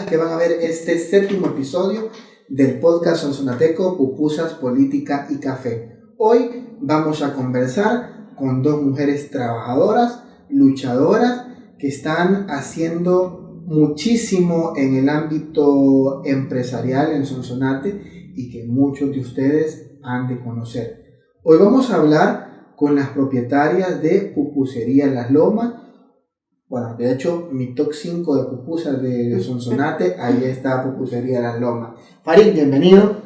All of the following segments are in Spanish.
amigas que van a ver este 7º episodio del podcast Sonsonateco, Pupusas, Política y Café. Hoy vamos a conversar con dos mujeres trabajadoras, luchadoras, que están haciendo muchísimo en el ámbito empresarial en Sonsonate y que muchos de ustedes han de conocer. Hoy vamos a hablar con las propietarias de Pupusería Las Lomas. Bueno, de hecho, mi top 5 de pupusas de Sonsonate, ahí está Pupusería Las Lomas. Farid, bienvenido.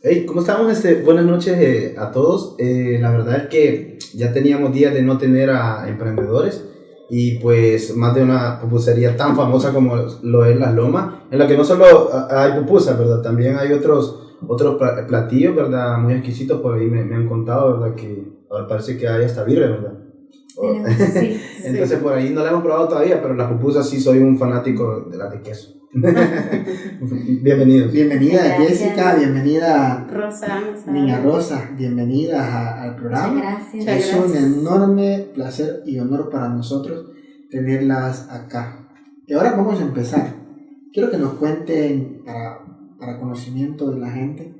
Hey, ¿cómo estamos? Buenas noches a todos. La verdad es que ya teníamos días de no tener a emprendedores y pues más de una pupusería tan famosa como lo es Las Lomas, en la que no solo hay pupusas, ¿verdad? También hay otros platillos, ¿verdad? Muy exquisitos, por ahí me han contado, ¿verdad? Que ahora parece que hay hasta birria, ¿verdad? Sí, Entonces por ahí no la hemos probado todavía, pero las pupusas sí soy un fanático de las de queso. Bienvenidos. Bienvenida Gracias. Jessica, bienvenida Rosa, Niña Rosa, bienvenida al programa. Muchas Es gracias. un enorme placer y honor para nosotros tenerlas acá. Y ahora vamos a empezar. Quiero que nos cuenten, para conocimiento de la gente,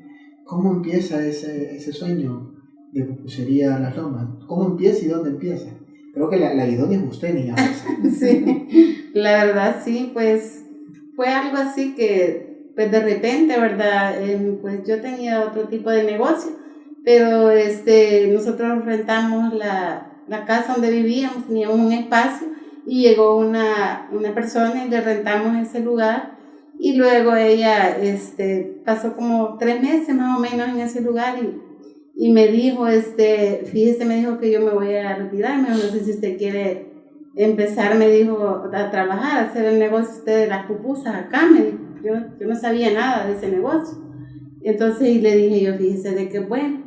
cómo empieza ese sueño de Pupusería Las Lomas. ¿Cómo empieza y dónde empieza? Creo que la idónea es usted, Niña Rosa. Sí, la verdad sí, pues fue algo así que pues de repente, ¿verdad? Pues yo tenía otro tipo de negocio, pero nosotros rentamos la casa donde vivíamos, teníamos un espacio y llegó una persona y le rentamos ese lugar y luego ella pasó como 3 meses más o menos en ese lugar y me dijo, fíjese, me dijo que yo me voy a retirar, me dijo, no sé si usted quiere empezar, me dijo, a trabajar, a hacer el negocio usted de las pupusas acá, me dijo. Yo no sabía nada de ese negocio. Entonces y le dije yo, fíjese de que bueno,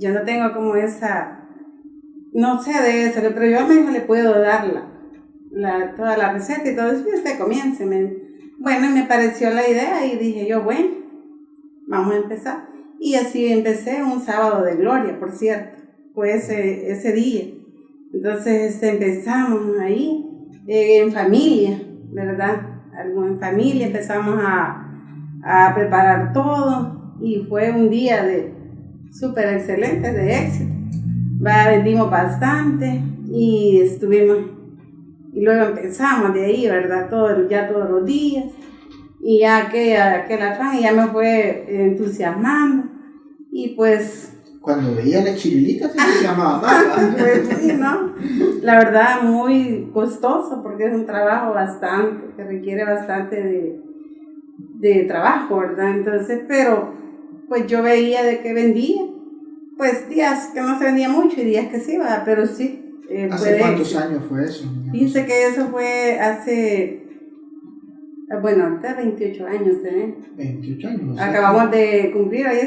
yo no tengo como esa, no sé de eso, pero yo me dijo, le puedo dar toda la receta y todo eso, y usted comience. Bueno, me pareció la idea y dije yo, bueno, vamos a empezar. Y así empecé un sábado de gloria, por cierto, fue ese día. Entonces empezamos ahí en familia, ¿verdad? Algo en familia, empezamos a preparar todo y fue un día súper excelente, de éxito. Vendimos bastante y estuvimos, y luego empezamos de ahí, ¿verdad? Ya todos los días. Y ya que la fan ya me fue entusiasmando y pues... Cuando veía la chirilica se llamaba mal. Pues sí, ¿no? La verdad muy costoso porque es un trabajo bastante, que requiere bastante de trabajo, ¿verdad? Entonces, pero pues yo veía de que vendía, pues días que no se vendía mucho y días que sí, ¿verdad? Pero sí. ¿Hace cuántos años fue eso? Fíjese que eso fue hace... Bueno, ahorita 28 años, ¿eh? 28 años. Acabamos de cumplir ahí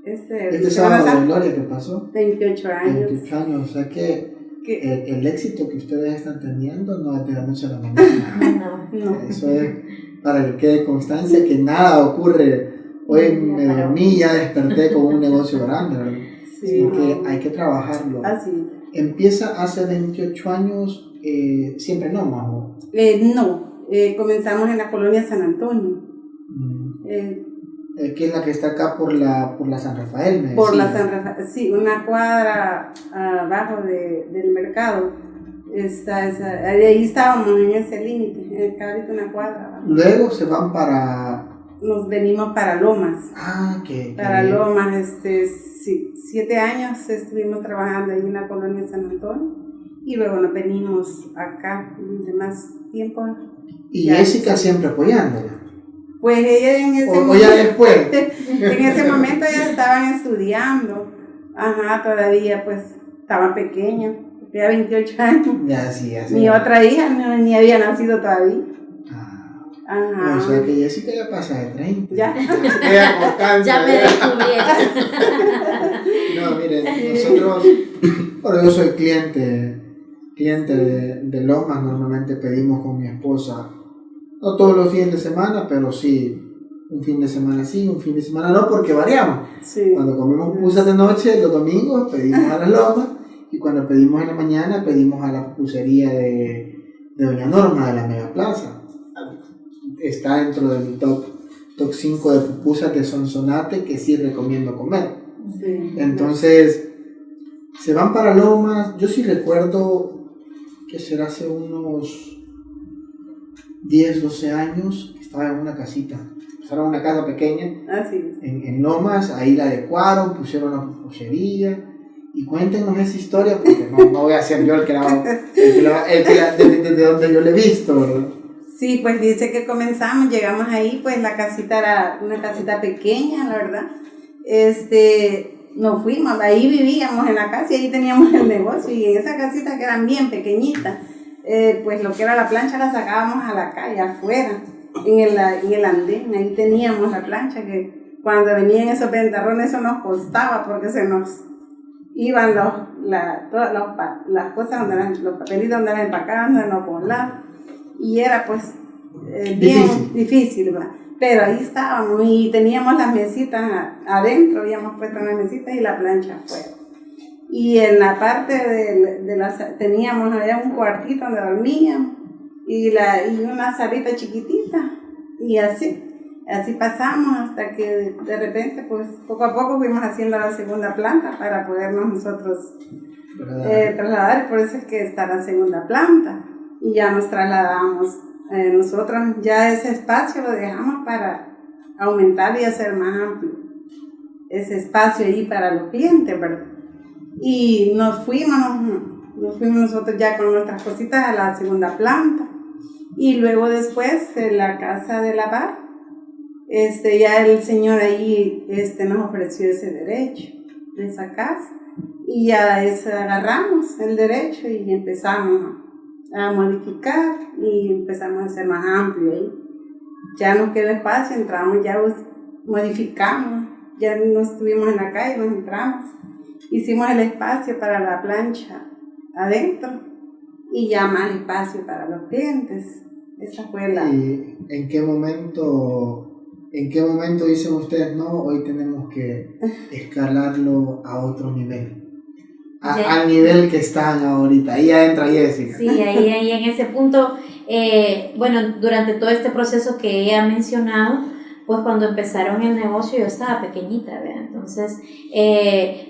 este sábado de gloria que pasó. 28 años. 28 años, o sea que el éxito que ustedes están teniendo no es de la noche a la mañana. No. Eso es para que quede constancia que nada ocurre. Hoy me dormí y ya desperté con un negocio grande, ¿verdad? Sí, Así que hay que trabajarlo. Así. Empieza hace 28 años, siempre no, Majo. No. Comenzamos en la colonia San Antonio. Que es la que está acá por la San Rafael, me Por decía. la San Rafael, sí, una cuadra abajo del mercado. Ahí estábamos en ese límite, en el cabrito, una cuadra abajo. Luego se van para... Nos venimos para Lomas. Para bien. Lomas, 7 años estuvimos trabajando ahí en la colonia San Antonio y luego nos venimos acá de más tiempo. Y Ya. Jessica siempre apoyándola. Pues ella en ese O ya después. en ese momento ya estaban estudiando, todavía pues estaba pequeña, tenía 28 años. Ya, sí. Mi otra hija ni había nacido todavía. O sea que Jessica ya pasa de 30. Ya. Ya me descubrieron. No, miren, nosotros, bueno, yo soy cliente de Lomas, normalmente pedimos con mi esposa, no todos los fines de semana, pero sí, un fin de semana sí, un fin de semana no, porque variamos. Sí. Cuando comemos pupusas de noche, los domingos, pedimos a Las Lomas, y cuando pedimos en la mañana, pedimos a la pupusería de Doña Norma, de la Mega Plaza. está dentro de mi top 5 de pupusas de Sonsonate que sí recomiendo comer. Sí. Entonces, se van para Lomas. Yo sí recuerdo que será hace unos 10, 12 años, estaba en una casita. Era una casa pequeña Así. en Lomas, ahí la adecuaron, pusieron una pupusería. Y cuéntenos esa historia, porque no voy a ser yo el que desde donde yo le he visto, ¿verdad? Sí, pues dice que comenzamos, llegamos ahí, pues la casita era una casita pequeña, la verdad. Nos fuimos, ahí vivíamos en la casa y ahí teníamos el negocio. Y en esa casita que eran bien pequeñitas, pues lo que era la plancha la sacábamos a la calle, afuera, en el andén. Ahí teníamos la plancha que cuando venían esos ventarrones eso nos costaba porque se nos iban todas las cosas, los papelitos donde las empacaban, donde nos colaban. Y era pues bien difícil, ¿verdad? Pero ahí estábamos y teníamos las mesitas adentro, habíamos puesto las mesitas y la plancha afuera. Y en la parte teníamos allá un cuartito donde dormíamos y una salita chiquitita y así pasamos hasta que de repente pues poco a poco fuimos haciendo la segunda planta para podernos nosotros trasladar, y por eso es que está la segunda planta y ya nos trasladamos. Nosotros ya ese espacio lo dejamos para aumentar y hacer más amplio ese espacio ahí para los clientes, ¿verdad? Y nos fuimos nosotros ya con nuestras cositas a la segunda planta y luego después en la casa de la bar, ya el señor ahí nos ofreció ese derecho de esa casa y ya agarramos el derecho y empezamos a modificar y empezamos a hacer más amplio ahí. Ya nos quedó espacio, entramos, ya modificamos, ya no estuvimos en la calle, nos entramos, hicimos el espacio para la plancha adentro y ya más espacio para los clientes. Esa fue la... ¿Y en qué momento dicen ustedes, no, hoy tenemos que escalarlo a otro nivel? Al nivel que están ahorita. Ahí entra Jessica. Sí, ahí en ese punto, bueno, durante todo este proceso que ella ha mencionado, pues cuando empezaron el negocio yo estaba pequeñita, ¿verdad? Entonces,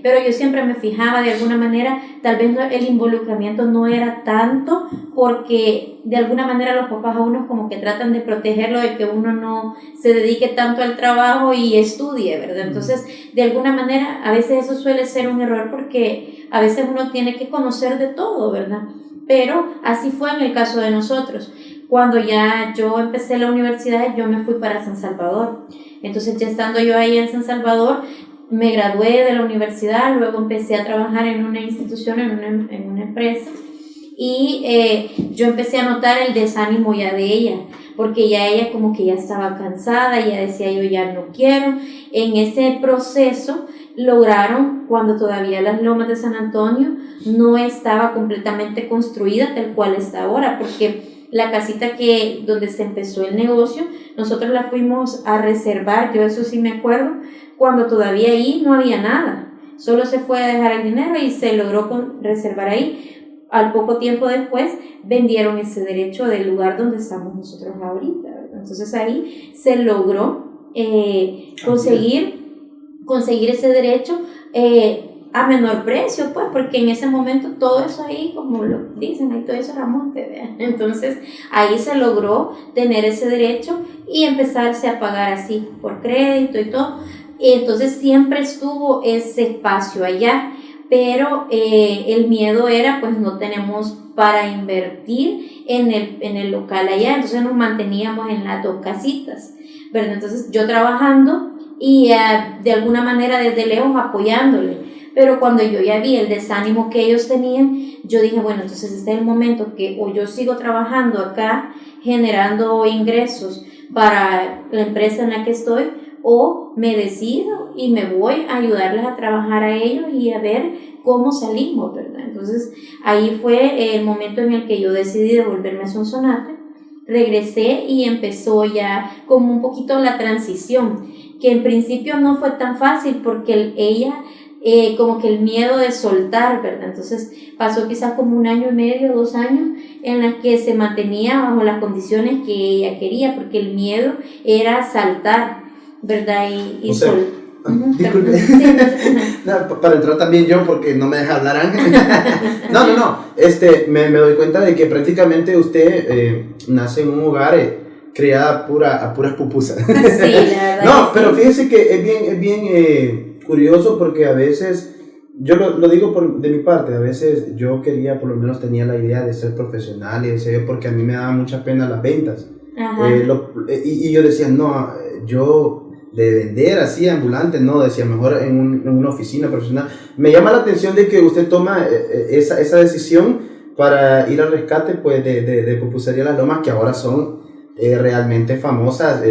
pero yo siempre me fijaba de alguna manera, tal vez el involucramiento no era tanto, porque de alguna manera los papás a uno como que tratan de protegerlo, de que uno no se dedique tanto al trabajo y estudie, ¿verdad? Entonces, de alguna manera, a veces eso suele ser un error porque a veces uno tiene que conocer de todo, ¿verdad? Pero así fue en el caso de nosotros. Cuando ya yo empecé la universidad, yo me fui para San Salvador. Entonces, ya estando yo ahí en San Salvador, me gradué de la universidad, luego empecé a trabajar en una institución, en una empresa. Y yo empecé a notar el desánimo ya de ella, porque ya ella como que ya estaba cansada, ya decía yo ya no quiero. En ese proceso lograron, cuando todavía las Lomas de San Antonio no estaba completamente construida tal cual está ahora, porque la casita donde se empezó el negocio, nosotros la fuimos a reservar, yo eso sí me acuerdo, cuando todavía ahí no había nada, solo se fue a dejar el dinero y se logró reservar ahí. Al poco tiempo después vendieron ese derecho del lugar donde estamos nosotros ahorita, ¿verdad? Entonces ahí se logró conseguir ese derecho a menor precio, pues, porque en ese momento todo eso ahí, como lo dicen, ahí todo eso era monte, ¿verdad? Entonces ahí se logró tener ese derecho y empezarse a pagar así por crédito y todo. Y entonces siempre estuvo ese espacio allá, pero el miedo era, pues no tenemos para invertir en el local allá, entonces nos manteníamos en las dos casitas, ¿verdad? Entonces yo trabajando y de alguna manera desde lejos apoyándole, pero cuando yo ya vi el desánimo que ellos tenían, yo dije, bueno, entonces este es el momento que o yo sigo trabajando acá, generando ingresos para la empresa en la que estoy, o me decido y me voy a ayudarles a trabajar a ellos y a ver cómo salimos, ¿verdad? Entonces ahí fue el momento en el que yo decidí devolverme a Sonsonate, regresé y empezó ya como un poquito la transición, que en principio no fue tan fácil porque ella como que el miedo de soltar, ¿verdad? Entonces pasó quizás como 1 año y medio, 2 años, en las que se mantenía bajo las condiciones que ella quería, porque el miedo era saltar, ¿verdad? Y o sea, disculpe, no, para entrar también yo, porque no me deja hablar Ángel. No, me doy cuenta de que prácticamente usted nace en un hogar criada a puras pupusas. Sí, la verdad. No, pero fíjese que es bien curioso, porque a veces, yo lo digo de mi parte, a veces yo quería, por lo menos tenía la idea de ser profesional y de porque a mí me daba mucha pena las ventas. Y yo decía, no, yo de vender así ambulante, no, decía mejor en una oficina profesional. Me llama la atención de que usted toma esa decisión para ir al rescate pues de Pupusería Las Lomas, que ahora son realmente famosas.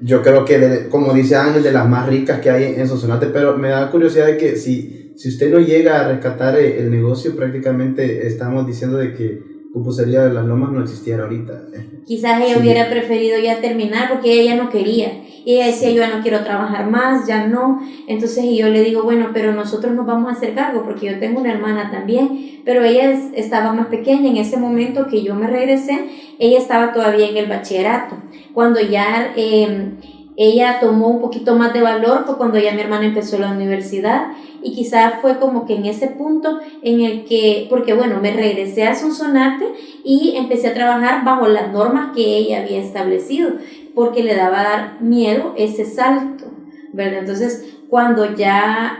Yo creo que, como dice Ángel, de las más ricas que hay en Sonsonate, pero me da curiosidad de que si usted no llega a rescatar el negocio, prácticamente estamos diciendo de que Pupusería de Las Lomas no existiera ahorita. Quizás ella hubiera preferido ya terminar, porque ella ya no quería. Y ella decía, yo ya no quiero trabajar más, ya no. Entonces y yo le digo, bueno, pero nosotros nos vamos a hacer cargo, porque yo tengo una hermana también, pero ella estaba más pequeña. En ese momento que yo me regresé, ella estaba todavía en el bachillerato. Cuando ya ella tomó un poquito más de valor fue cuando ya mi hermana empezó la universidad, y quizás fue como que en ese punto en el que, porque bueno, me regresé a Sonsonate y empecé a trabajar bajo las normas que ella había establecido, porque le daba a dar miedo ese salto, ¿verdad? Entonces cuando ya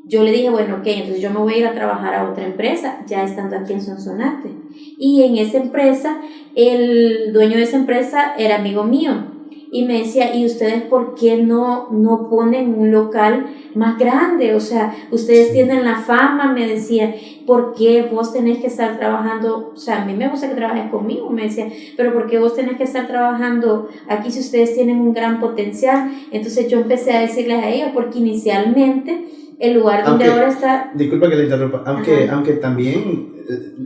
yo le dije, bueno, ok, entonces yo me voy a ir a trabajar a otra empresa, ya estando aquí en Sonsonate, y en esa empresa, el dueño de esa empresa era amigo mío, y me decía, ¿y ustedes por qué no ponen un local más grande? O sea, ustedes tienen la fama, me decía, ¿por qué vos tenés que estar trabajando? O sea, a mí me gusta que trabajes conmigo, me decía, pero ¿por qué vos tenés que estar trabajando aquí si ustedes tienen un gran potencial? Entonces yo empecé a decirles a ellos, porque inicialmente el lugar donde ahora está... Disculpa que le interrumpa, aunque también,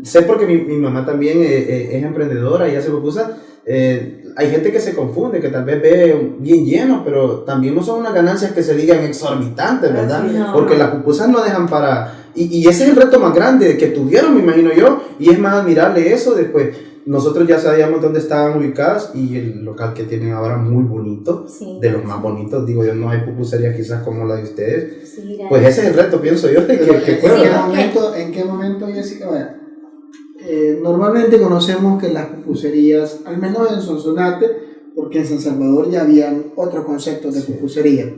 sé porque mi mamá también es emprendedora y hace pupusas. Hay gente que se confunde, que tal vez ve bien lleno, pero también no son unas ganancias que se digan exorbitantes, ¿verdad? No. Porque las pupusas no dejan para... Y ese es el reto más grande que tuvieron, me imagino yo, y es más admirable eso. Después, nosotros ya sabíamos dónde estaban ubicadas, y el local que tienen ahora muy bonito, Sí, de los más bonitos, digo yo, no hay pupusería quizás como la de ustedes. Sí, Pues ese es el reto, pienso yo, de que ¿En qué momento, Jessica? Bueno, normalmente conocemos que las pupuserías, al menos en Sonsonate, porque en San Salvador ya habían otros conceptos de pupusería,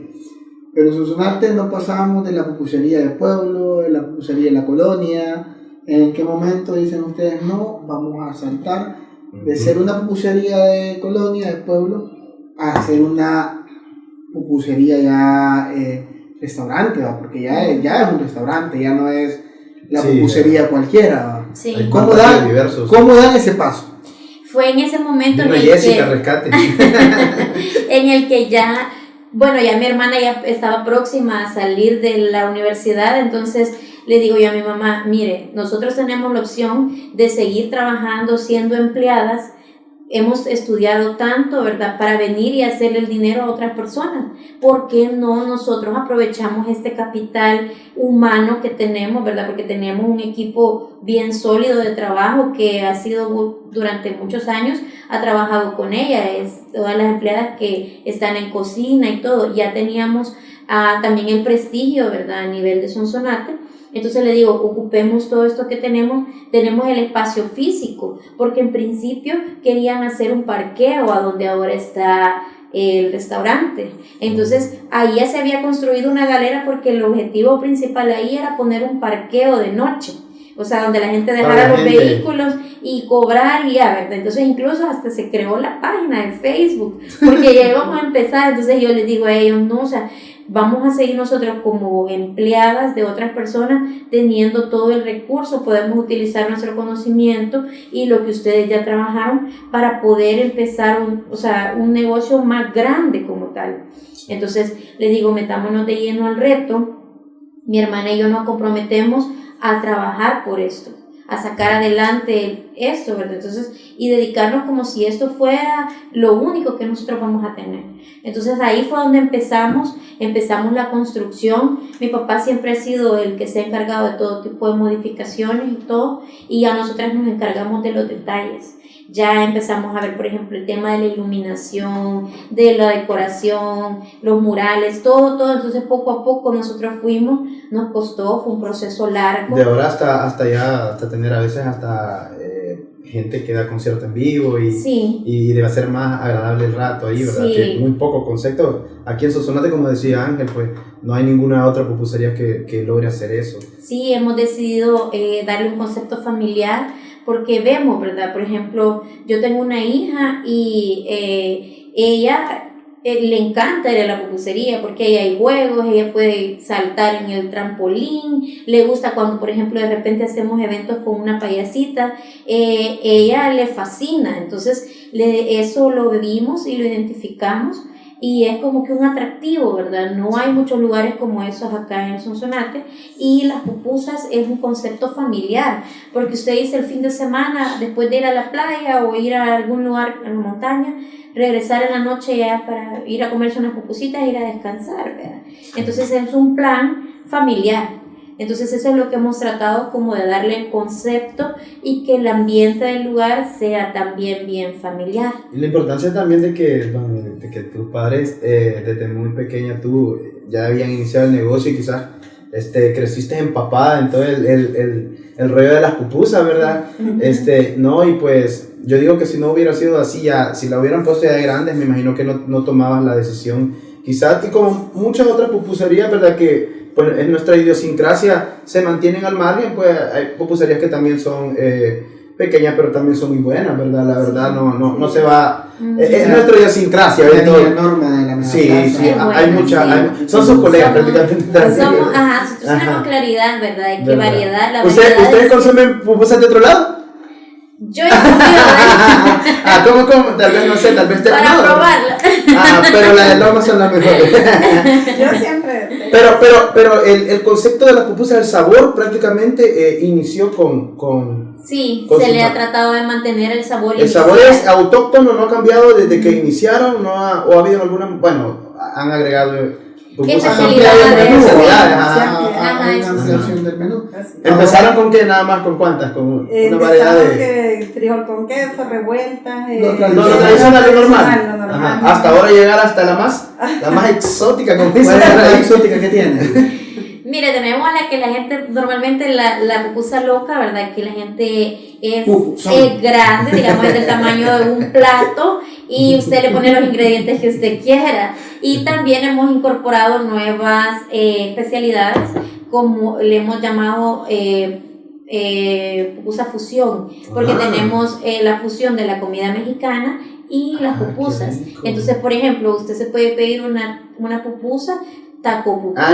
pero en Sonsonate no pasábamos de la pupusería del pueblo, de la pupusería de la colonia. ¿En qué momento dicen ustedes, no, vamos a saltar de ser una pupusería de colonia, del pueblo, a ser una pupusería ya restaurante, ¿va? Porque ya es un restaurante, ya no es la pupusería cualquiera, ¿va? Sí. ¿Cómo dan ese paso? Fue en ese momento en el Jessica, rescate. en el que ya, bueno, ya mi hermana ya estaba próxima a salir de la universidad, entonces le digo yo a mi mamá, mire, nosotros tenemos la opción de seguir trabajando, siendo empleadas, hemos estudiado tanto, ¿verdad?, para venir y hacer el dinero a otras personas. ¿Por qué no nosotros aprovechamos este capital humano que tenemos, ¿verdad? Porque tenemos un equipo bien sólido de trabajo que ha sido durante muchos años, ha trabajado con ella, todas las empleadas que están en cocina y todo. Ya teníamos también el prestigio, ¿verdad?, a nivel de Sonsonate. Entonces le digo, ocupemos todo esto que tenemos el espacio físico, porque en principio querían hacer un parqueo a donde ahora está el restaurante. Entonces ahí ya se había construido una galera, porque el objetivo principal ahí era poner un parqueo de noche, o sea, donde la gente dejara los vehículos y cobrar y ya, ¿verdad? Entonces incluso hasta se creó la página de Facebook, porque ya íbamos a empezar. Entonces yo les digo a ellos, no, o sea, vamos a seguir nosotros como empleadas de otras personas teniendo todo el recurso, podemos utilizar nuestro conocimiento y lo que ustedes ya trabajaron para poder empezar un negocio más grande como tal. Entonces les digo, metámonos de lleno al reto. Mi hermana y yo nos comprometemos a trabajar por esto, a sacar adelante esto, ¿verdad? Entonces, y dedicarnos como si esto fuera lo único que nosotros vamos a tener. Entonces ahí fue donde empezamos la construcción. Mi papá siempre ha sido el que se ha encargado de todo tipo de modificaciones y todo, y ya nosotras nos encargamos de los detalles. Ya empezamos a ver, por ejemplo, el tema de la iluminación, de la decoración, los murales, todo. Entonces, poco a poco nosotros fuimos, nos costó, fue un proceso largo. De ahora hasta tener a veces gente que da concierto en vivo y debe ser más agradable el rato ahí, ¿verdad? Sí. Que muy poco concepto. Aquí en Sonsonate, como decía Ángel, pues no hay ninguna otra pupusería que logre hacer eso. Sí, hemos decidido darle un concepto familiar, porque vemos, ¿verdad? Por ejemplo, yo tengo una hija y ella le encanta ir a la pupusería porque ahí hay juegos, ella puede saltar en el trampolín, le gusta cuando, por ejemplo, de repente hacemos eventos con una payasita, ella le fascina, entonces eso lo vivimos y lo identificamos. Y es como que un atractivo, ¿verdad? No hay muchos lugares como esos acá en Sonsonate, y las pupusas es un concepto familiar, porque usted dice el fin de semana, después de ir a la playa o ir a algún lugar en la montaña, regresar en la noche ya para ir a comerse unas pupusitas e ir a descansar, ¿verdad? Entonces es un plan familiar. Entonces eso es lo que hemos tratado como de darle el concepto y que el ambiente del lugar sea también bien familiar. Y la importancia también de que tus padres desde muy pequeña tú ya habían iniciado el negocio y quizás creciste empapada en todo el rollo de las pupusas, ¿verdad? No, y pues yo digo que si no hubiera sido así, ya si la hubieran puesto ya de grandes, me imagino que no tomabas la decisión. Quizás y como muchas otras pupuserías, ¿verdad? Que pues en nuestra idiosincrasia se mantienen al margen, pues hay pupuserías que también son pequeñas, pero también son muy buenas, ¿verdad? La verdad no se va... Es nuestra idiosincrasia. La norma de la sí, bueno, hay muchas... Son sus colegas prácticamente. Nosotros tenemos claridad, ¿verdad? De qué variedad, la variedad. ¿Ustedes consumen pupusas de otro lado? Yo he comido ¿Cómo? Tal vez, no sé, tal vez para probarla. Pero las de Loma son las mejores. Yo siempre... Pero el concepto de las pupusas, el sabor prácticamente inició con Sí, con se su le ha ma- tratado de mantener el sabor El sabor inicial. es autóctono, no ha cambiado desde que iniciaron, o ha habido alguna, bueno, han agregado pupusas especialidades? especialidades, Hay una eso sí. ampliación del menú. Empezaron con qué, nada más, con cuántas, con una variedad de... que frijol con queso, revueltas. Lo No, lo tradicional, lo normal. Lo normal. Ajá. Hasta ahora llegar hasta la más exótica, como dice ¿Cuál es la la exótica que tiene? Mire, tenemos la que la gente, normalmente la pupusa loca, ¿verdad? Que la gente es grande, digamos, es del tamaño de un plato y usted le pone los ingredientes que usted quiera. Y también hemos incorporado nuevas especialidades, como le hemos llamado pupusa fusión, porque tenemos la fusión de la comida mexicana y las pupusas. Entonces, por ejemplo, usted se puede pedir una pupusa, taco pupusa.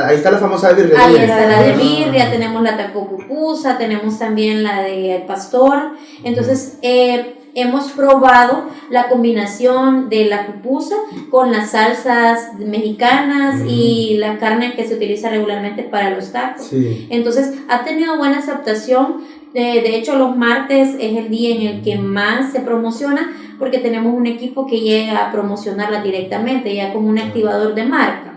Ahí está la famosa birria. Ahí está la de birria, tenemos la taco pupusa, tenemos también la de pastor. Entonces, hemos probado la combinación de la pupusa con las salsas mexicanas y la carne que se utiliza regularmente para los tacos. Sí. Entonces, ha tenido buena aceptación. De hecho, los martes es el día en el que más se promociona, porque tenemos un equipo que llega a promocionarla directamente, ya como un activador de marca.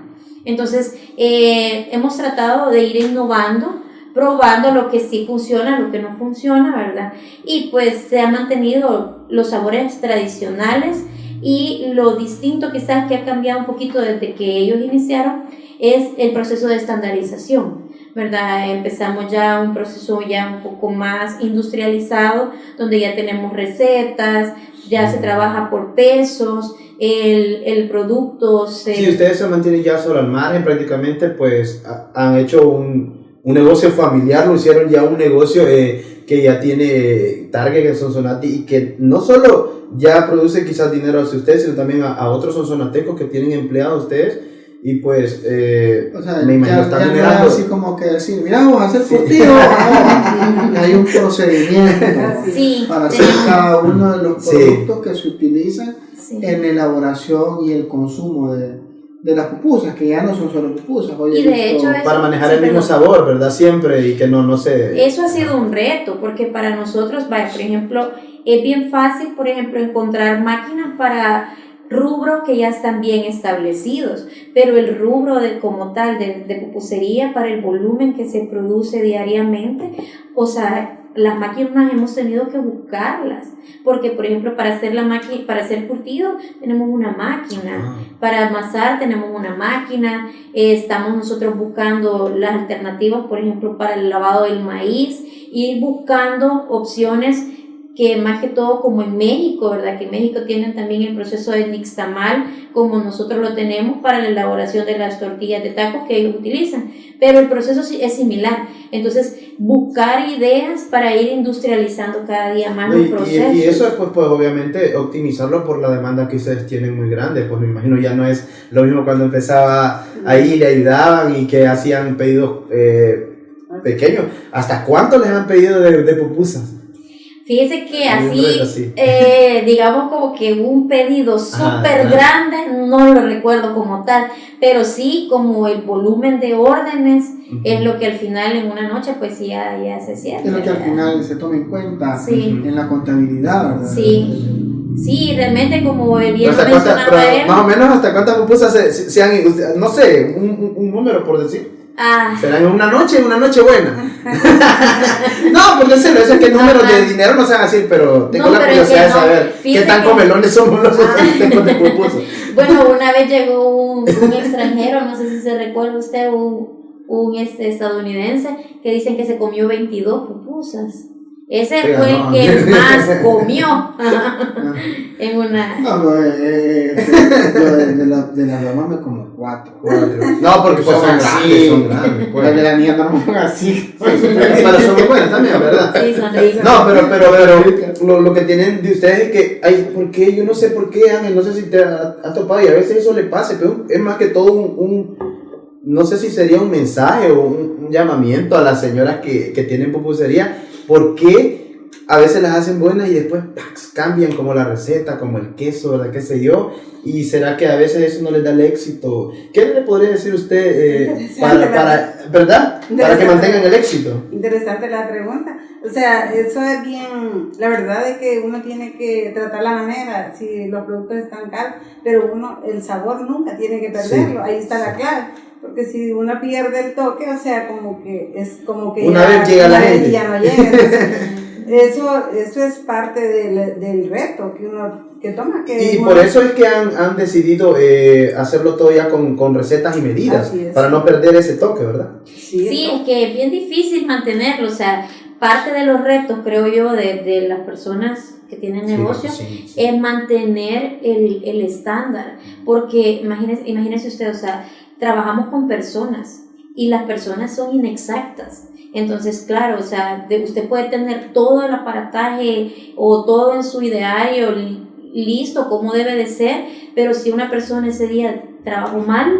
Entonces, hemos tratado de ir innovando, probando lo que sí funciona, lo que no funciona, ¿verdad? Y pues se han mantenido los sabores tradicionales, y lo distinto quizás que ha cambiado un poquito desde que ellos iniciaron es el proceso de estandarización, ¿verdad? Empezamos ya un proceso ya un poco más industrializado, donde ya tenemos recetas, ya se trabaja por pesos, el producto se... Sí, ustedes se mantienen ya solo al margen, prácticamente pues han hecho un negocio familiar, lo hicieron ya un negocio que ya tiene target en Sonsonate, y que no solo ya produce quizás dinero hacia ustedes, sino también a otros sonsonatecos que tienen empleados ustedes. Y pues, O sea, me imagino están ya no es generando... así como que decir, mira, vamos a hacer curtido. No, hay un procedimiento Sí, para hacer cada uno de los Sí. productos que se utilizan sí. en elaboración y el consumo de de las pupusas, que ya no son solo pupusas. Hoy Y he de visto- hecho Para manejar Sí, el mismo perdón. sabor, ¿verdad? Siempre, y que no se... Eso ha sido un reto, porque para nosotros, vaya, por ejemplo, es bien fácil, por ejemplo, encontrar máquinas para rubros que ya están bien establecidos, pero el rubro como tal de pupusería, para el volumen que se produce diariamente, o sea, las máquinas hemos tenido que buscarlas, porque por ejemplo para hacer curtido tenemos una máquina, para amasar tenemos una máquina, estamos nosotros buscando las alternativas, por ejemplo para el lavado del maíz, y buscando opciones que más que todo como en México, ¿verdad? Que en México tienen también el proceso de nixtamal, como nosotros lo tenemos para la elaboración de las tortillas de tacos que ellos utilizan, pero el proceso sí es similar. Entonces, buscar ideas para ir industrializando cada día más los procesos. Y eso es pues obviamente optimizarlo por la demanda que ustedes tienen muy grande, pues me imagino ya no es lo mismo cuando empezaba ahí, le ayudaban y que hacían pedidos pequeños. ¿Hasta cuánto les han pedido de pupusas? Fíjese que Hay un así, reto así. digamos como que un pedido súper grande, no lo recuerdo como tal, pero sí como el volumen de órdenes es lo que al final en una noche pues ya se siente. Es lo que al ¿verdad? final se toma en cuenta Sí. en la contabilidad, ¿verdad? Sí, realmente como bien lo ¿Hasta mencionaba él. más o menos hasta cuántas pupusas se han, no sé, un número por decir? ¿Serán en una noche buena? No, porque en serio, es que números de dinero no sean así, pero tengo la pero curiosidad de es que no. saber qué tan comelones somos los tipos de pupusas. Bueno, una vez llegó un extranjero, no sé si se recuerda usted, un estadounidense, que dicen que se comió 22 pupusas. Ese fue el que más comió en una... No, pues, yo de la mamá me como 4. No, porque pues son así. grandes. Pues. Las de la niña no son así. Pero son muy buenas también, ¿verdad? Sí, son ricas. No, pero lo que tienen de ustedes es que, ay, ¿por qué? Yo no sé por qué, Ángel, no sé si te has topado y a veces eso le pasa, pero es más que todo no sé si sería un mensaje o un llamamiento a las señoras que tienen pupusería, ¿por qué a veces las hacen buenas y después ¡pax! Cambian como la receta, como el queso, ¿verdad? ¿Qué sé yo? ¿Y será que a veces eso no les da el éxito? ¿Qué le podría decir usted ¿verdad? Para que mantengan el éxito. Interesante la pregunta. O sea, eso es bien, la verdad es que uno tiene que tratar la manera, si los productos están caros, pero el sabor nunca tiene que perderlo, ahí está la clave. Porque si uno pierde el toque, o sea, como que una vez llega la gente. Ya no llega. Entonces, eso es parte del reto que uno toma. Y por eso es que han decidido hacerlo todo ya con recetas y medidas, para no perder ese toque, ¿verdad? Sí, es que es bien difícil mantenerlo, o sea, parte de los retos, creo yo, de las personas que tienen negocio, es mantener el estándar, porque imagínese usted, o sea, trabajamos con personas y las personas son inexactas. Entonces, claro, o sea, usted puede tener todo el aparataje o todo en su ideario listo, como debe de ser, pero si una persona ese día trabajó mal,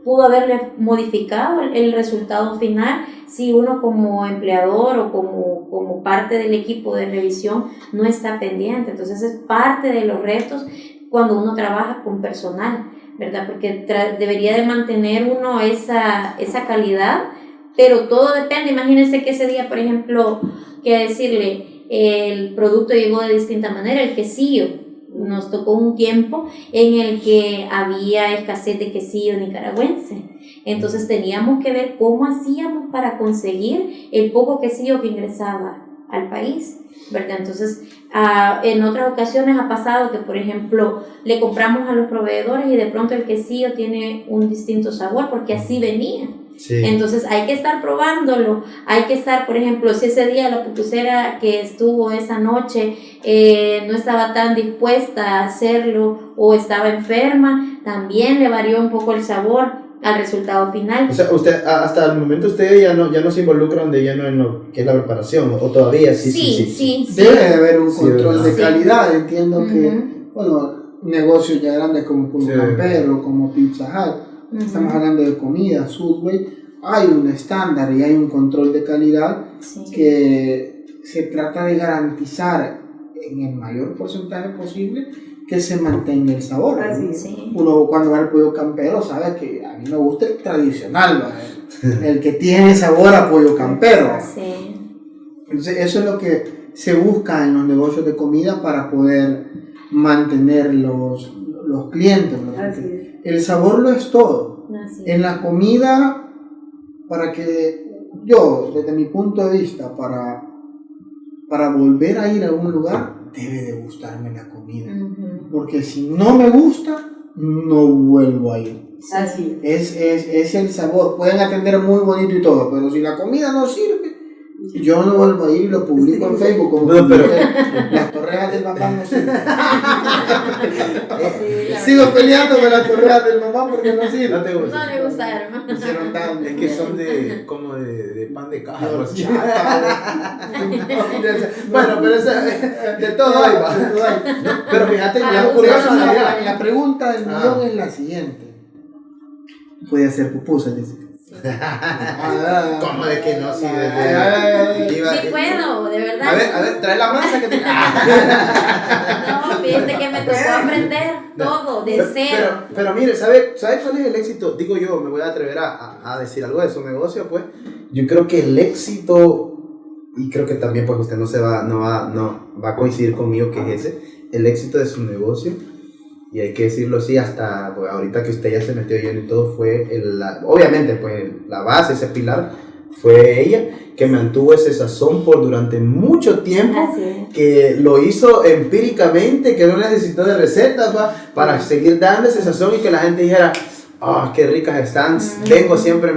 pudo haberle modificado el resultado final si uno como empleador o como parte del equipo de revisión no está pendiente. Entonces, es parte de los retos cuando uno trabaja con personal, ¿verdad? Porque debería de mantener uno esa calidad, pero todo depende. Imagínense que ese día, por ejemplo, que decirle, el producto llegó de distinta manera, el quesillo. Nos tocó un tiempo en el que había escasez de quesillo nicaragüense. Entonces teníamos que ver cómo hacíamos para conseguir el poco quesillo que ingresaba al país, ¿verdad? Entonces, en otras ocasiones ha pasado que, por ejemplo, le compramos a los proveedores y de pronto el quesillo tiene un distinto sabor porque así venía. Sí. Entonces hay que estar probándolo, hay que estar, por ejemplo, si ese día la pupusera que estuvo esa noche no estaba tan dispuesta a hacerlo o estaba enferma, también le varió un poco el sabor al resultado final. O sea, usted hasta el momento usted ya no se involucra de lleno en lo que es la preparación, o todavía sí. Debe de haber un control de calidad, entiendo que, bueno, negocios ya grandes como Puro Campero, como Pizza Hut, estamos hablando de comida, Subway, hay un estándar y hay un control de calidad que se trata de garantizar en el mayor porcentaje posible que se mantenga el sabor. ¿no? Así es. Sí. Uno cuando va al pollo campero sabe que a mí me gusta el tradicional, ¿no? el que tiene sabor a pollo campero. Sí. Entonces eso es lo que se busca en los negocios de comida para poder mantener los clientes. ¿no? Así es. El sabor lo es todo. Así es. En la comida, para que yo, desde mi punto de vista, para volver a ir a un lugar, debe de gustarme la comida. Ujú. Porque si no me gusta, no vuelvo a ir. Así es. Es el sabor. Pueden atender muy bonito y todo, pero si la comida no sirve, yo no vuelvo a ir y lo publico en Facebook. Como No, pero- las torrejas del mamá no sirven. Sí, la Sigo peleando con las torrejas del mamá porque no sirven. No te gusta. No le gustaron. Hicieron tan- Es que son como de pan de caja. Dios, pues. chata, Bueno, pero de todo ahí va. Pero fíjate, Para ya gustar. curioso la la, vida. la pregunta del millón es la siguiente. Puede hacer pupusas, Jessica. ¿Cómo de que no? Si Sí, Sí puedo, de verdad. A ver, trae la masa que te. No, fíjate que me tocó aprender todo de cero. Pero mire, ¿sabe cuál es el éxito? Digo yo, me voy a atrever a decir algo de su negocio, pues. Yo creo que el éxito, y creo que también pues usted no va a coincidir conmigo que es ese, el éxito de su negocio, y hay que decirlo así, hasta pues, ahorita que usted ya se metió lleno y todo, fue obviamente pues la base, ese pilar, fue ella que mantuvo ese sazón por durante mucho tiempo, Así es. que lo hizo empíricamente, que no necesitó de recetas para seguir dando ese sazón y que la gente dijera, ah, qué ricas están. Vengo siempre,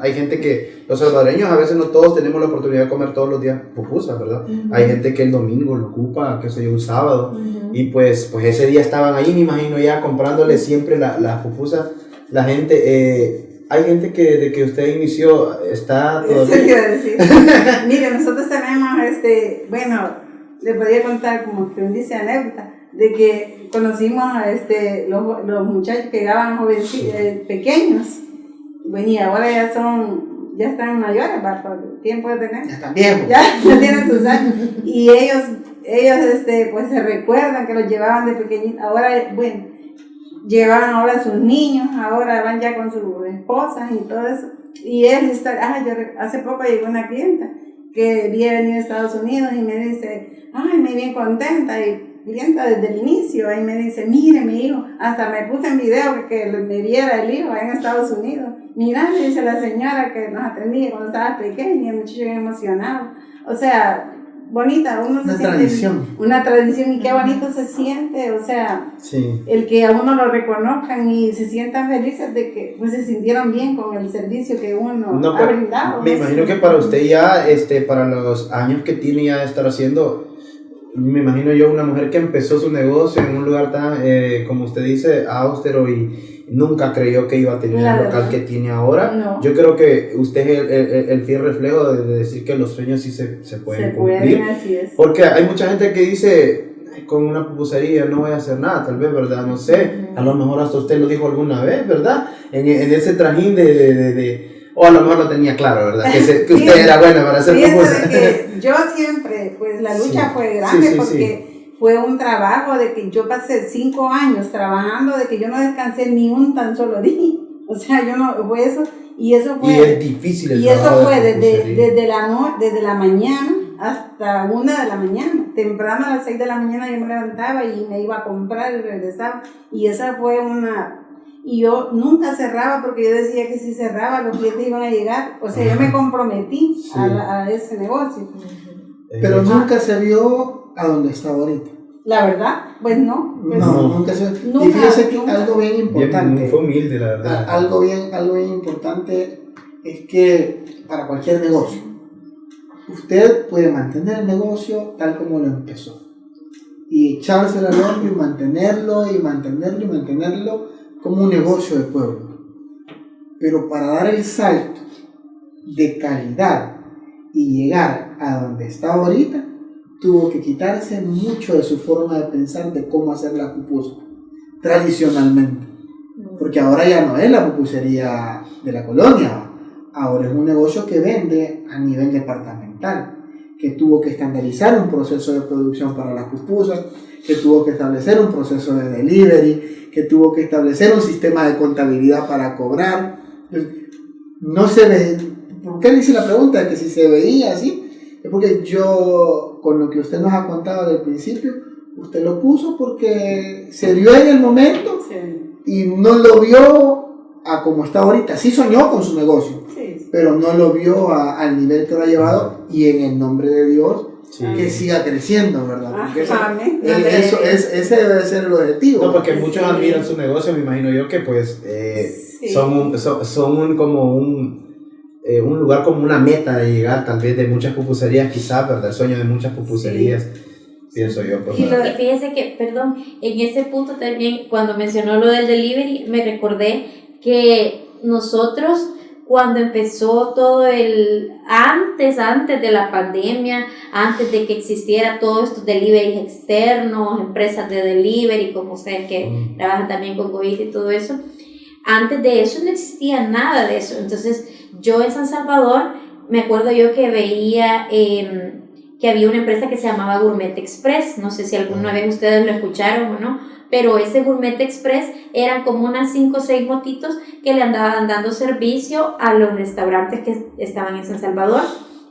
hay gente que, los salvadoreños a veces no todos tenemos la oportunidad de comer todos los días pupusas, ¿verdad? Hay gente que el domingo lo ocupa, qué sé yo, un sábado, y pues ese día estaban ahí, me imagino ya comprándole siempre las pupusas, la gente, hay gente que desde que usted inició está Eso todavía. le iba a decir. Mire, nosotros tenemos, bueno, le podría contar como que un dice anécdota, de que conocimos a los muchachos que llegaban pequeños, bueno, y ahora ya están mayores, para el tiempo de tener. Ya están viejos. Ya tienen sus años. Y ellos pues se recuerdan que los llevaban de pequeñitos. Ahora, bueno, llevaban ahora a sus niños, ahora van ya con sus esposas y todo eso. Y él hace poco llegó una clienta que había venido de Estados Unidos y me dice, ay, me bien contenta, y clienta desde el inicio, y me dice, mire mi hijo, hasta me puse en video que me viera el hijo en Estados Unidos. Mira, me dice la señora que nos atendía cuando estaba pequeña, el muchacho bien emocionado. O sea, bonita, uno se Una siente tradición. una tradición, y qué bonito se siente, o sea, Sí. el que a uno lo reconozcan y se sientan felices de que pues se sintieron bien con el servicio que uno No, ha pero brindado. me ¿no? imagino que para usted ya, para los años que tiene ya de estar haciendo, me imagino yo una mujer que empezó su negocio en un lugar tan, como usted dice, austero, y nunca creyó que iba a tener La el local verdad. que tiene ahora. No. Yo creo que usted es el fiel reflejo de decir que los sueños sí se pueden Se cumplir. pueden, así es. Porque hay mucha gente que dice, "Ay, con una pupusería no voy a hacer nada", tal vez, ¿verdad? No sé, a lo mejor hasta usted lo dijo alguna vez, ¿verdad? En ese trajín o a lo mejor lo tenía claro, ¿verdad? Que usted Fíjese- era buena para hacer Fíjese pupusas. de que yo siempre, pues la lucha Sí. fue grande, Sí, porque fue un trabajo de que yo pasé 5 años trabajando, de que yo no descansé ni un tan solo día. O sea, fue eso, y eso fue... Y es difícil el Y eso trabajo fue de pupusería. desde la mañana hasta 1 de la mañana. Temprano a las 6 de la mañana yo me levantaba y me iba a comprar y regresaba. Y esa fue y yo nunca cerraba, porque yo decía que si cerraba los clientes iban a llegar. O sea, yo me comprometí Sí. a ese negocio. Pero nunca se vio a donde está ahorita. La verdad, pues no. Pues No, nunca se vio. Y Nunca, fíjese que nunca. algo bien importante. Fue humilde, la verdad. Algo bien importante es que para cualquier negocio, usted puede mantener el negocio tal como lo empezó. Y echárselo al hombro y mantenerlo como un negocio de pueblo. Pero para dar el salto de calidad y llegar a donde está ahorita, tuvo que quitarse mucho de su forma de pensar de cómo hacer la pupusa tradicionalmente. Porque ahora ya no es la pupusería de la colonia, ahora es un negocio que vende a nivel departamental. que tuvo que estandarizar un proceso de producción para las pupusas, que tuvo que establecer un proceso de delivery, que tuvo que establecer un sistema de contabilidad para cobrar. No se ve. ¿Por qué le hice la pregunta de que si se veía así? Es porque yo, con lo que usted nos ha contado del principio, usted lo puso porque se vio en el momento y no lo vio a como está ahorita. Sí soñó con su negocio, pero no lo vio al nivel que lo ha llevado, y en el nombre de Dios que siga creciendo, ¿verdad? Porque ese debe ser el objetivo. No, porque muchos admiran su negocio, me imagino yo que pues son como un lugar, como una meta de llegar tal vez de muchas pupuserías, quizás, ¿verdad? El sueño de muchas pupuserías, pienso yo. Pues, y fíjese que, perdón, en ese punto también, cuando mencionó lo del delivery, me recordé que nosotros, cuando empezó todo antes de la pandemia, antes de que existiera todos estos deliveries externos, empresas de delivery, como ustedes que trabajan también con COVID y todo eso, antes de eso no existía nada de eso. Entonces, yo en San Salvador, me acuerdo yo que veía que había una empresa que se llamaba Gourmet Express, no sé si alguna vez ustedes lo escucharon o no, pero ese Gourmet Express eran como unas 5 o 6 motitos que le andaban dando servicio a los restaurantes que estaban en San Salvador.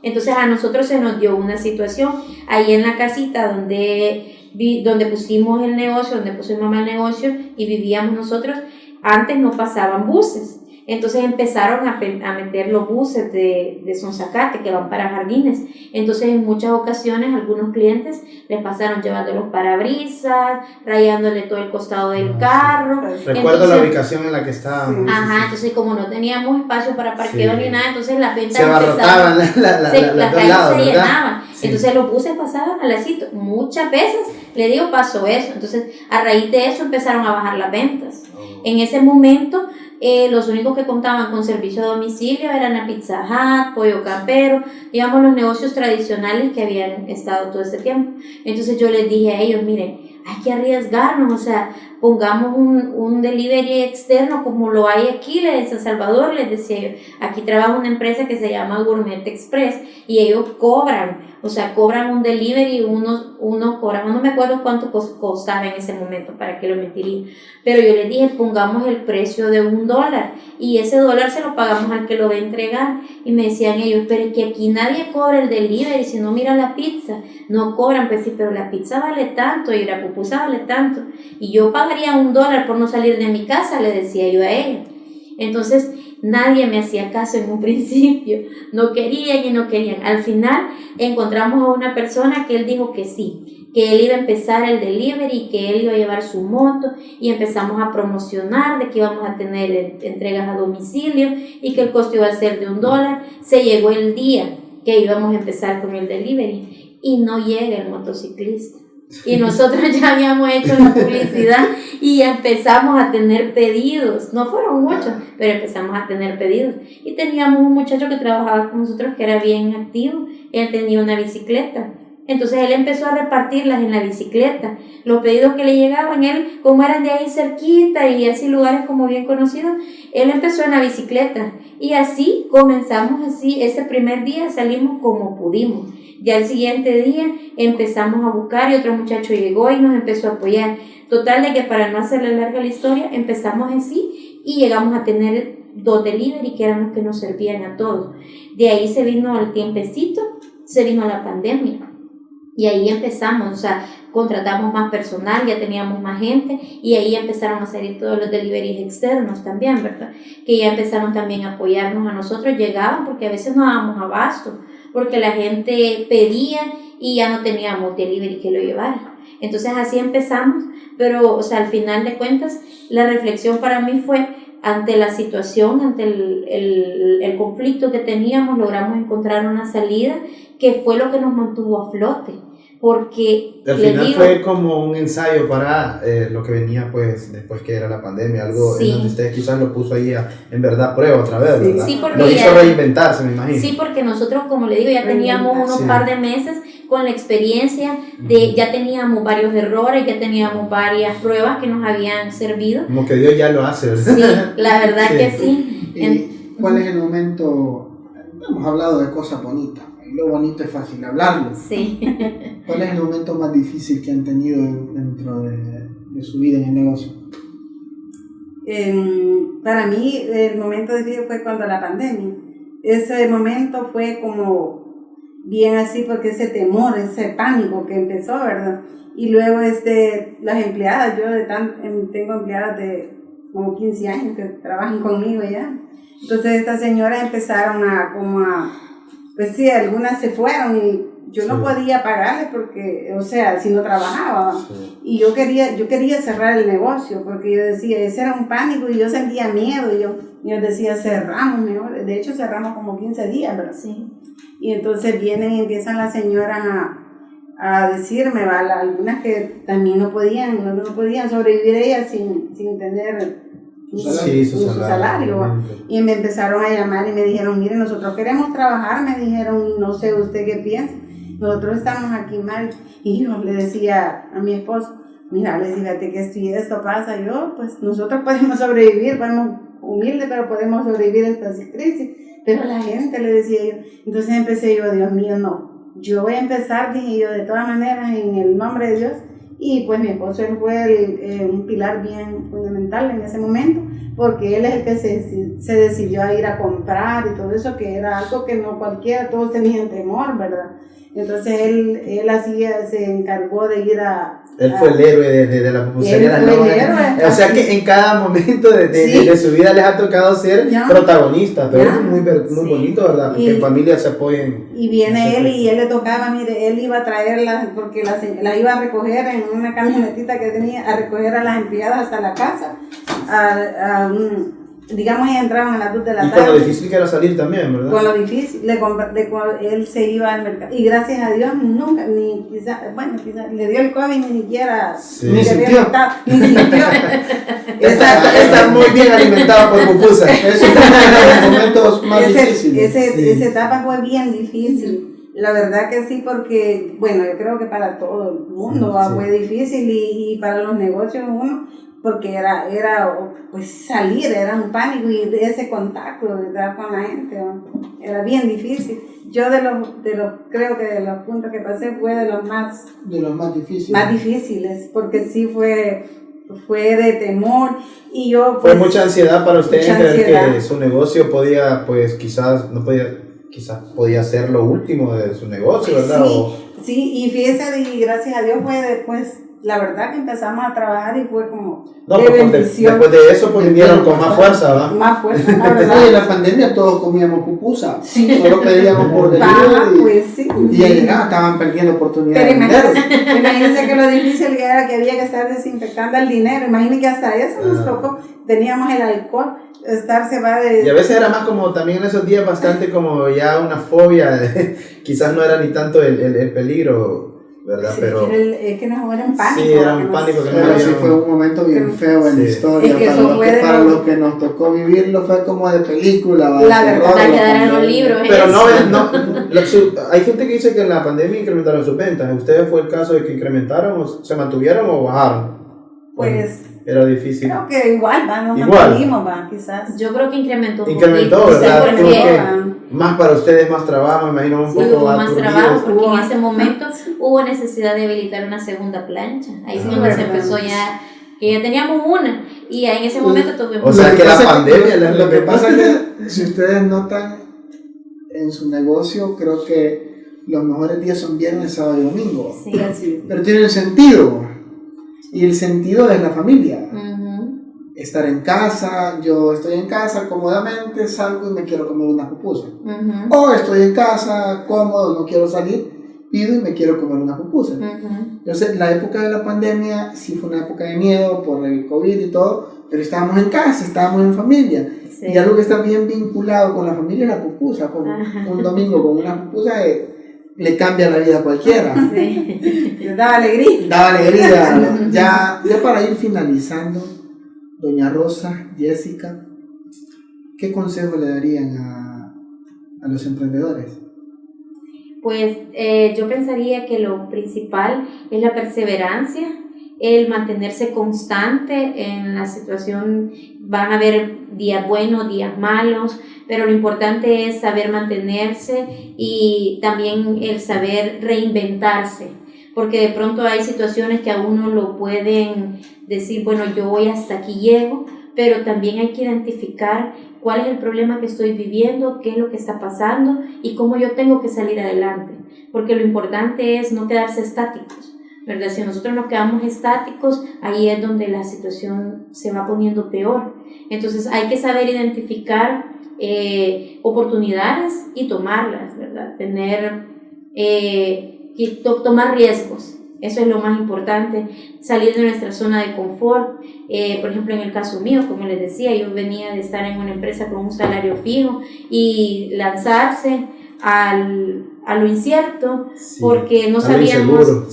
Entonces a nosotros se nos dio una situación ahí en la casita donde pusimos el negocio, donde puso mi mamá el negocio y vivíamos nosotros. Antes no pasaban buses, entonces empezaron a meter los buses de Sonsacate que van para Jardines. Entonces en muchas ocasiones algunos clientes les pasaron llevando los parabrisas, rayándole todo el costado del carro. Recuerdo la ubicación en la que estábamos. Ajá, entonces como no teníamos espacio para parqueo ni nada, entonces las ventas se abarrotaban, las calles se llenaban. Sí. Entonces los buses pasaban al ladito. Muchas veces, le digo, pasó eso. Entonces a raíz de eso empezaron a bajar las ventas. En ese momento los únicos que contaban con servicio a domicilio eran la Pizza Hut, Pollo Campero, digamos los negocios tradicionales que habían estado todo este tiempo. Entonces yo les dije a ellos, miren, hay que arriesgarnos, o sea, pongamos un delivery externo como lo hay aquí en San Salvador, les decía yo. Aquí trabaja una empresa que se llama Gourmet Express y ellos cobran un delivery, unos cobran, no me acuerdo cuánto costaba en ese momento, para que lo mentiría, pero yo les dije, pongamos el precio de $1 y ese $1 se lo pagamos al que lo va a entregar. Y me decían ellos, pero es que aquí nadie cobra el delivery, si no mira la pizza, no cobran. Pues sí, pero la pizza vale tanto y la pupusa vale tanto, y yo pagaría $1 por no salir de mi casa, le decía yo a ella. Entonces nadie me hacía caso en un principio, no querían. Al final encontramos a una persona que él dijo que sí, que él iba a empezar el delivery, que él iba a llevar su moto, y empezamos a promocionar de que íbamos a tener entregas a domicilio y que el costo iba a ser de $1. Se llegó el día que íbamos a empezar con el delivery y no llega el motociclista. Y nosotros ya habíamos hecho la publicidad y empezamos a tener pedidos. No fueron muchos, pero empezamos a tener pedidos. Y teníamos un muchacho que trabajaba con nosotros que era bien activo. Él tenía una bicicleta. Entonces él empezó a repartirlas en la bicicleta. Los pedidos que le llegaban, él, como eran de ahí cerquita y así lugares como bien conocidos, él empezó en la bicicleta. Y así comenzamos, así, ese primer día salimos como pudimos. Ya el siguiente día empezamos a buscar y otro muchacho llegó y nos empezó a apoyar. Total de que, para no hacerle larga la historia, empezamos así y llegamos a tener 2 delivery que eran los que nos servían a todos. De ahí se vino el tiempecito, se vino la pandemia. Y ahí empezamos, o sea, contratamos más personal, ya teníamos más gente, y ahí empezaron a salir todos los deliveries externos también, ¿verdad? Que ya empezaron también a apoyarnos a nosotros, llegaban porque a veces no dábamos abasto, porque la gente pedía y ya no teníamos delivery que lo llevara. Entonces así empezamos, pero, o sea, al final de cuentas, la reflexión para mí fue, ante la situación, ante el conflicto que teníamos, logramos encontrar una salida que fue lo que nos mantuvo a flote. Porque al final fue como un ensayo para lo que venía pues después, que era la pandemia, algo en donde usted quizás lo puso ahí en verdad prueba otra vez, ¿verdad? Sí, porque lo hizo reinventarse, me imagino. Sí, porque nosotros, como le digo, ya teníamos unos par de meses con la experiencia de, ya teníamos varios errores, ya teníamos varias pruebas que nos habían servido. Como que Dios ya lo hace, ¿verdad? Sí, la verdad que sí. ¿Y cuál es el momento? Hemos hablado de cosas bonitas. El lo bonito es fácil hablarlo. Sí. ¿Cuál es el momento más difícil que han tenido dentro de su vida en el negocio? Para mí el momento difícil fue cuando la pandemia. Ese momento fue como bien así porque ese temor, ese pánico que empezó, ¿verdad? Y luego las empleadas, tengo empleadas de como 15 años que trabajan conmigo ya. Entonces estas señoras empezaron pues sí, algunas se fueron y yo no podía pagarles porque, o sea, si no trabajaba. Sí. Y yo quería cerrar el negocio porque yo decía, ese era un pánico y yo sentía miedo. Y yo decía, cerramos mejor. De hecho, cerramos como 15 días, ¿verdad? Sí. Y entonces vienen y empiezan las señoras a decirme, ¿vale? Algunas que también no podían sobrevivir ellas sin tener su salario. Y me empezaron a llamar y me dijeron, mire, nosotros queremos trabajar, me dijeron, y no sé usted qué piensa, nosotros estamos aquí mal. Y yo le decía a mi esposo, mira, fíjate que si esto pasa, pues nosotros podemos sobrevivir, podemos humildes, pero podemos sobrevivir a esta crisis. Pero la gente, le decía yo, entonces empecé yo, Dios mío, no, yo voy a empezar, dije yo, de todas maneras, en el nombre de Dios. Y pues mi esposo, él fue un pilar bien fundamental en ese momento, porque él es el que se decidió a ir a comprar y todo eso, que era algo que no cualquiera, todos tenían temor, ¿verdad? Entonces él se encargó de ir a... Él fue el héroe de la pupusería. O sea que en cada momento de su vida les ha tocado ser protagonistas, pero es muy bonito, ¿verdad? Que en familia se apoyen. Y viene él y él le tocaba, mire, él iba a traerlas, porque la iba a recoger en una camionetita que tenía, a recoger a las empleadas hasta la casa, digamos, y entraban a las 2 de la tarde. Y con lo difícil que era salir también, ¿verdad? Con lo difícil, él se iba al mercado. Y gracias a Dios, nunca, quizás le dio el COVID, ni siquiera. Sí. Ni sintió. Está muy bien alimentado por pupusa. Eso es uno de los momentos más difíciles. Esa etapa fue bien difícil. La verdad que sí, porque, bueno, yo creo que para todo el mundo fue difícil y para los negocios porque era pues salir, era un pánico y ese contacto de estar con la gente, era bien difícil. Yo creo que de los puntos que pasé fue de los más difíciles. Más difíciles, porque sí fue de temor y yo fue mucha ansiedad para ustedes creer que su negocio podía, pues quizás podía ser lo último de su negocio, ¿verdad? Sí, y fíjese, y gracias a Dios fue después. La verdad que empezamos a trabajar y fue como bendición. Después de eso pues vinieron con más fuerza, ¿verdad? Más fuerza, la verdad. En la pandemia todos comíamos pupusa, solo pedíamos por delivery pues, y ya llegaban, estaban perdiendo oportunidades. Pero imagínense que lo difícil era que había que estar desinfectando el dinero, imagínense que hasta eso nos tocó, teníamos el alcohol, y a veces era más como también en esos días bastante como ya una fobia, quizás no era ni tanto el peligro, ¿verdad? Sí, pero es que no era un pánico. Sí, era un pánico que pero sí fue un momento bien feo en la historia. Es que para los que nos tocó vivirlo fue como de película. La verdad, quedaron los libros. Pero hay gente que dice que en la pandemia incrementaron sus ventas. ¿Ustedes fue el caso de que incrementaron o se mantuvieron o bajaron? Pues era difícil. Creo que igual, nos mantuvimos, quizás. Yo creo que incrementó, ¿verdad? Porque más para ustedes, más trabajo, me imagino un poco hubo más trabajo, porque en ese momento hubo necesidad de habilitar una segunda plancha. Ahí sí se empezó que ya teníamos una, y en ese momento tuvimos. O sea que la pandemia lo que pasa es que si ustedes notan en su negocio, creo que los mejores días son viernes, sábado y domingo. Sí, así. Pero tienen sentido. Y el sentido es la familia. Estar en casa, yo estoy en casa cómodamente, salgo y me quiero comer una pupusa. O estoy en casa cómodo, no quiero salir, pido y me quiero comer una pupusa. Entonces, la época de la pandemia sí fue una época de miedo por el COVID y todo, pero estábamos en casa, estábamos en familia. Sí. Y algo que está bien vinculado con la familia es la pupusa. Con un domingo con una pupusa le cambia la vida a cualquiera. Sí. Daba alegría. Daba alegría. Ya para ir finalizando, doña Rosa, Jessica, ¿qué consejo le darían a los emprendedores? Pues yo pensaría que lo principal es la perseverancia el mantenerse constante en la situación. Van a haber días buenos, días malos, pero lo importante es saber mantenerse y también el saber reinventarse, porque de pronto hay situaciones que a uno lo pueden decir, bueno, yo voy hasta aquí llego, pero también hay que identificar cuál es el problema que estoy viviendo, qué es lo que está pasando y cómo yo tengo que salir adelante, porque lo importante es no quedarse estáticos, ¿verdad? Si nosotros nos quedamos estáticos, ahí es donde la situación se va poniendo peor. Entonces hay que saber identificar oportunidades y tomarlas, ¿verdad? Tomar riesgos. Eso es lo más importante, salir de nuestra zona de confort. Por ejemplo, en el caso mío, como les decía, yo venía de estar en una empresa con un salario fijo y lanzarse a lo incierto, sí, porque no sabíamos,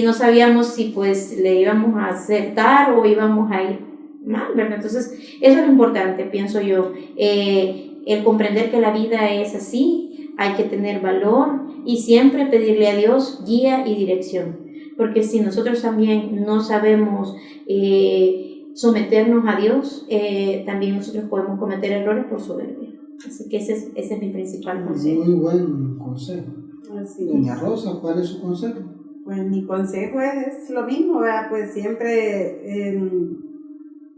no sabíamos si pues le íbamos a aceptar o íbamos a ir mal, ¿verdad? Entonces, eso es lo importante, pienso yo, el comprender que la vida es así, hay que tener valor y siempre pedirle a Dios guía y dirección, porque si nosotros también no sabemos someternos a Dios, también nosotros podemos cometer errores por soberbia. Así que ese es mi principal consejo. Muy buen consejo. Así Doña Rosa, ¿cuál es su consejo? Pues mi consejo es lo mismo, ¿verdad? Pues siempre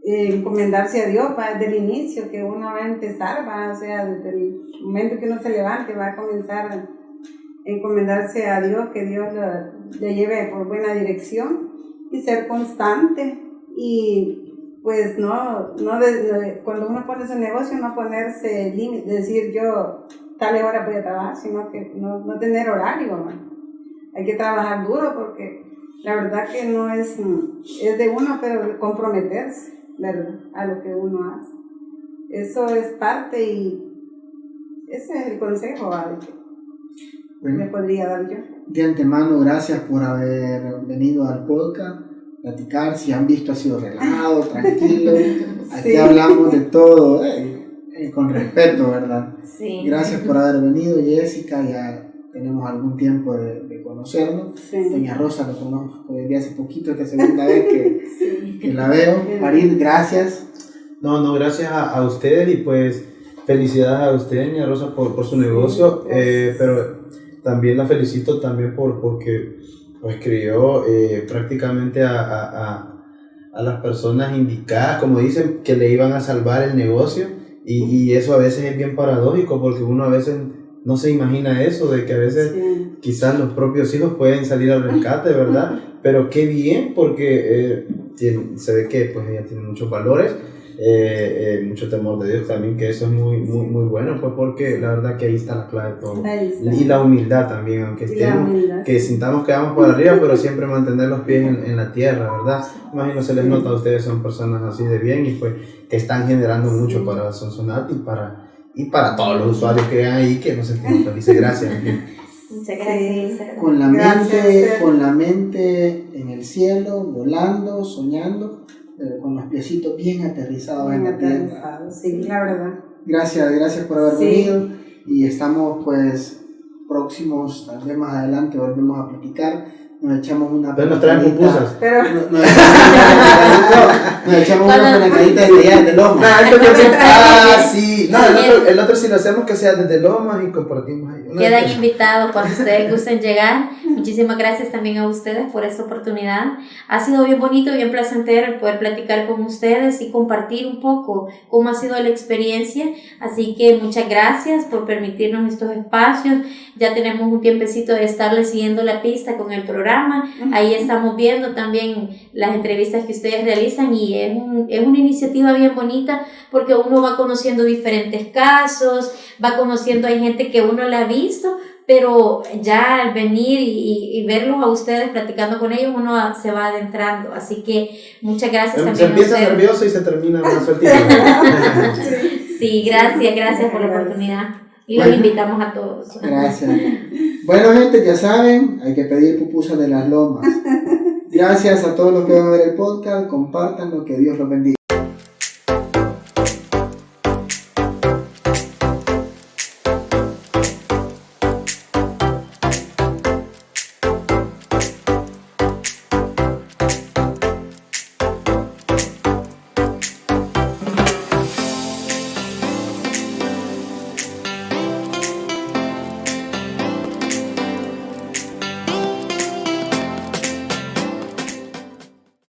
encomendarse a Dios, ¿va? Desde el inicio que uno va a empezar, ¿va? O sea, desde el momento que uno se levante va a comenzar a encomendarse a Dios, que Dios le lleve por buena dirección y ser constante y pues cuando uno pone su negocio no ponerse límite, decir yo tal hora voy a trabajar, sino que no tener horario, ¿no? Hay que trabajar duro porque la verdad que no es de uno, pero comprometerse, ¿verdad? A lo que uno hace. Eso es parte y ese es el consejo, ¿vale? Que me podría dar yo. De antemano, gracias por haber venido al podcast. Platicar, si han visto ha sido relajado, tranquilo, aquí sí. Hablamos de todo, con respeto, ¿verdad? Sí. Gracias por haber venido, Jessica, ya tenemos algún tiempo de conocernos, sí. Doña Rosa lo conozco desde hace poquito, esta segunda vez que la veo. Farid, gracias. No, gracias a ustedes y pues felicidades a usted, Doña Rosa, por su negocio, pero también la felicito también porque pues crió prácticamente a las personas indicadas, como dicen, que le iban a salvar el negocio y eso a veces es bien paradójico porque uno a veces no se imagina eso, de que a veces sí. Quizás los propios hijos pueden salir al rescate, ¿verdad? Pero qué bien porque se ve que pues ella tiene muchos valores, mucho temor de Dios también, que eso es muy bueno, pues porque la verdad que ahí está la clave de todo. Y la humildad también, aunque que sintamos que vamos por arriba, pero siempre mantener los pies en la tierra, ¿verdad? Imagino se les nota a ustedes, son personas así de bien y pues que están generando mucho para Sonsonate y para todos los usuarios que vean ahí, que nos sentimos felices. Gracias. Muchas gracias. Con la mente en el cielo, volando, soñando, pero con los piecitos bien aterrizados en la tierra. Sí, la verdad. Gracias por haber venido y estamos pues próximos, tal vez más adelante volvemos a platicar, nos echamos una pero nos traen pupusas. Nos echamos una penacadita de Lomas. Sí. No, el otro si lo hacemos que sea desde Lomas y compartimos ahí. Quedan invitados cuando ustedes gusten llegar. Muchísimas gracias también a ustedes por esta oportunidad. Ha sido bien bonito, bien placentero poder platicar con ustedes y compartir un poco cómo ha sido la experiencia. Así que muchas gracias por permitirnos estos espacios. Ya tenemos un tiempecito de estarle siguiendo la pista con el programa. Ahí estamos viendo también las entrevistas que ustedes realizan y es una iniciativa bien bonita porque uno va conociendo diferentes casos, va conociendo, hay gente que uno la ha visto, pero ya al venir y verlos a ustedes platicando con ellos, uno se va adentrando. Así que muchas gracias también. Se empieza nervioso y se termina más sueltito. Sí, gracias por la oportunidad. Y los invitamos a todos. Gracias. Bueno, gente, ya saben, hay que pedir pupusas de las Lomas. Gracias a todos los que van a ver el podcast, compártanlo, que Dios los bendiga.